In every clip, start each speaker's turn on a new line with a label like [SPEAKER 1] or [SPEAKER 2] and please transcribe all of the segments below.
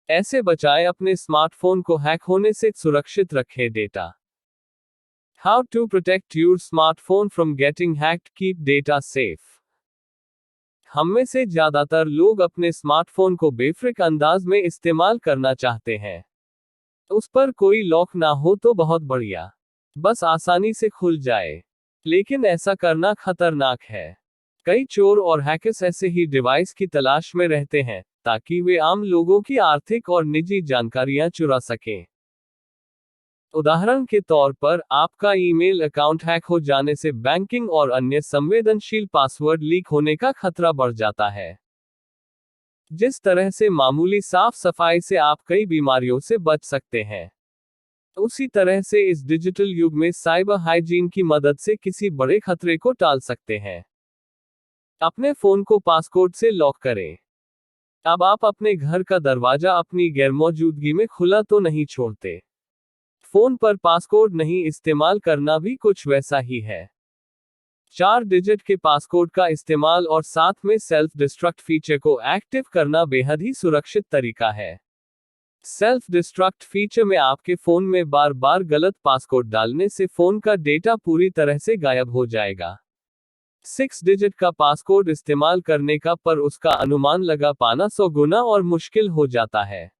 [SPEAKER 1] ऐसे बचाएं अपने स्मार्टफोन को हैक होने से, सुरक्षित रखें data. How to protect your smartphone from getting hacked, keep data safe. हम में से ज्यादातर लोग अपने स्मार्टफोन को बेफिक्र अंदाज में इस्तेमाल करना चाहते हैं। उस पर कोई लॉक ना हो तो बहुत बढ़िया, बस आसानी से खुल जाए। लेकिन ऐसा करना खतरनाक है। कई चोर और हैकर्स ऐसे ही डिवाइस की तलाश में रहते हैं ताकि वे आम लोगों की आर्थिक और निजी जानकारियां चुरा सकें। उदाहरण के तौर पर, आपका ईमेल अकाउंट हैक हो जाने से बैंकिंग और अन्य संवेदनशील पासवर्ड लीक होने का खतरा बढ़ जाता है। जिस तरह से मामूली साफ सफाई से आप कई बीमारियों से बच सकते हैं, उसी तरह से इस डिजिटल युग में साइबर हाइजीन की मदद से किसी बड़े खतरे को टाल सकते हैं। अपने फोन को पासकोड से लॉक करें। अब आप अपने घर का दरवाजा अपनी गैरमौजूदगी में खुला तो नहीं छोड़ते। फोन पर पासकोड नहीं इस्तेमाल करना भी कुछ वैसा ही है। 4 डिजिट के पासकोड का इस्तेमाल और साथ में सेल्फ डिस्ट्रक्ट फीचर को एक्टिव करना बेहद ही सुरक्षित तरीका है। सेल्फ डिस्ट्रक्ट फीचर में आपके फोन में बार बार गलत पासकोड डालने से फोन का डेटा पूरी तरह से गायब हो जाएगा। 6 डिजिट का पासकोड इस्तेमाल करने का पर उसका अनुमान लगा पाना 100 गुना और मुश्किल हो जाता है।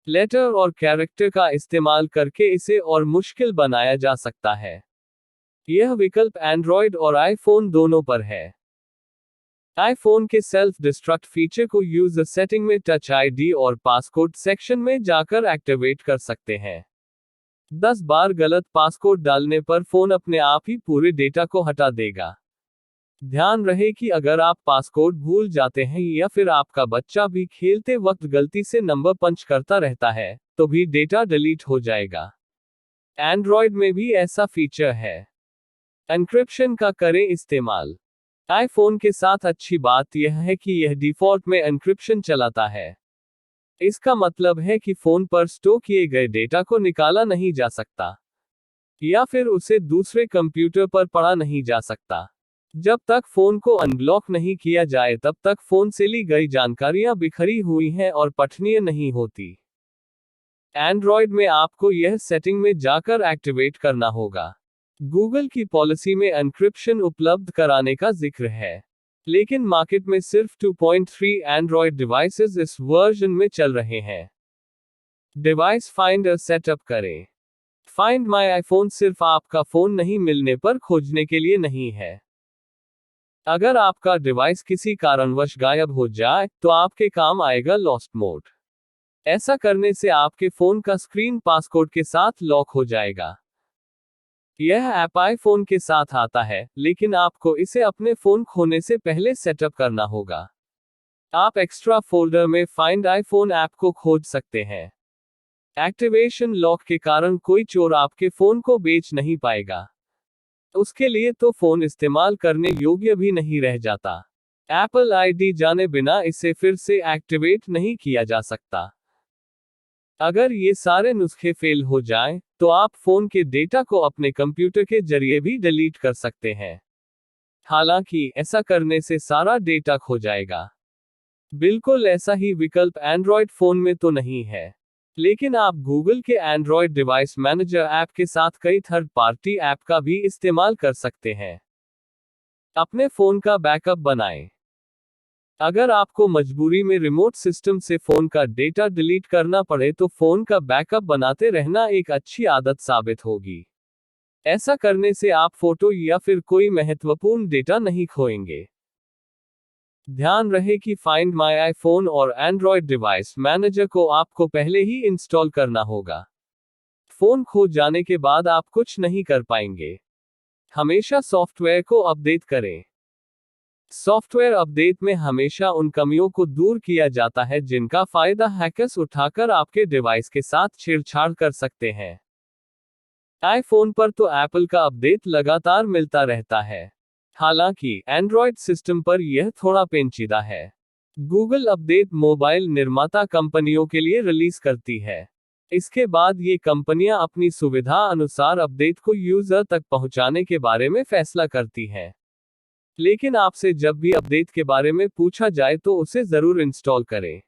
[SPEAKER 1] लेटर और कैरेक्टर का इस्तेमाल करके इसे और मुश्किल बनाया जा सकता है। यह विकल्प एंड्रॉयड और आईफोन दोनों पर है। आईफोन के सेल्फ डिस्ट्रक्ट फीचर को यूजर सेटिंग में टच आईडी और पासकोड सेक्शन में जाकर एक्टिवेट कर सकते हैं। 10 बार गलत पासकोड डालने पर फोन अपने आप ही पूरे डेटा को हटा देगा। ध्यान रहे कि अगर आप पासकोड भूल जाते हैं या फिर आपका बच्चा भी खेलते वक्त गलती से नंबर पंच करता रहता है, तो भी डेटा डिलीट हो जाएगा। एंड्रॉयड में भी ऐसा फीचर है। एन्क्रिप्शन का करें इस्तेमाल। आईफोन के साथ अच्छी बात यह है कि यह डिफॉल्ट में एन्क्रिप्शन चलाता है। इसका मतलब है कि फोन पर स्टोर किए गए डेटा को निकाला नहीं जा सकता या फिर उसे दूसरे कंप्यूटर पर पढ़ा नहीं जा सकता। जब तक फोन को अनब्लॉक नहीं किया जाए तब तक फोन से ली गई जानकारियां बिखरी हुई हैं और पठनीय नहीं होती। एंड्रॉयड में आपको यह सेटिंग में जाकर एक्टिवेट करना होगा। गूगल की पॉलिसी में एन्क्रिप्शन उपलब्ध कराने का जिक्र है, लेकिन मार्केट में सिर्फ 2.3 एंड्रॉयड डिवाइसेस इस वर्जन में चल रहे हैं। डिवाइस फाइंडर सेटअप करें। फाइंड माय आईफोन सिर्फ आपका फोन नहीं मिलने पर खोजने के लिए नहीं है। अगर आपका डिवाइस किसी कारणवश गायब हो जाए तो आपके काम आएगा लॉस्ट मोड। ऐसा करने से आपके फोन का स्क्रीन पासकोड के साथ लॉक हो जाएगा। यह ऐप आईफोन के साथ आता है, लेकिन आपको इसे अपने फोन खोने से पहले सेटअप करना होगा। आप एक्स्ट्रा फोल्डर में फाइंड आईफोन ऐप को खोज सकते हैं। एक्टिवेशन लॉक के कारण कोई चोर आपके फोन को बेच नहीं पाएगा। उसके लिए तो फोन इस्तेमाल करने योग्य भी नहीं रह जाता। एप्पल आईडी जाने बिना इसे फिर से एक्टिवेट नहीं किया जा सकता। अगर ये सारे नुस्खे फेल हो जाएं, तो आप फोन के डेटा को अपने कंप्यूटर के जरिए भी डिलीट कर सकते हैं। हालांकि ऐसा करने से सारा डेटा खो जाएगा। बिल्कुल ऐसा ही विकल्प एंड्रॉयड फोन में तो नहीं है, लेकिन आप गूगल के एंड्रॉयड डिवाइस मैनेजर ऐप के साथ कई थर्ड पार्टी ऐप का भी इस्तेमाल कर सकते हैं। अपने फोन का बैकअप बनाएं। अगर आपको मजबूरी में रिमोट सिस्टम से फोन का डेटा डिलीट करना पड़े तो फोन का बैकअप बनाते रहना एक अच्छी आदत साबित होगी। ऐसा करने से आप फोटो या फिर कोई महत्वपूर्ण डेटा नहीं खोएंगे। ध्यान रहे कि फाइंड माय आईफोन और एंड्रॉयड डिवाइस मैनेजर को आपको पहले ही इंस्टॉल करना होगा। फोन खो जाने के बाद आप कुछ नहीं कर पाएंगे। हमेशा सॉफ्टवेयर को अपडेट करें। सॉफ्टवेयर अपडेट में हमेशा उन कमियों को दूर किया जाता है जिनका फायदा हैकर्स उठाकर आपके डिवाइस के साथ छेड़छाड़ कर सकते हैं। आईफोन पर तो एप्पल का अपडेट लगातार मिलता रहता है, हालांकि एंड्रॉयड सिस्टम पर यह थोड़ा पेचीदा है। गूगल अपडेट मोबाइल निर्माता कंपनियों के लिए रिलीज करती है। इसके बाद ये कंपनियां अपनी सुविधा अनुसार अपडेट को यूजर तक पहुंचाने के बारे में फैसला करती हैं। लेकिन आपसे जब भी अपडेट के बारे में पूछा जाए तो उसे जरूर इंस्टॉल करें।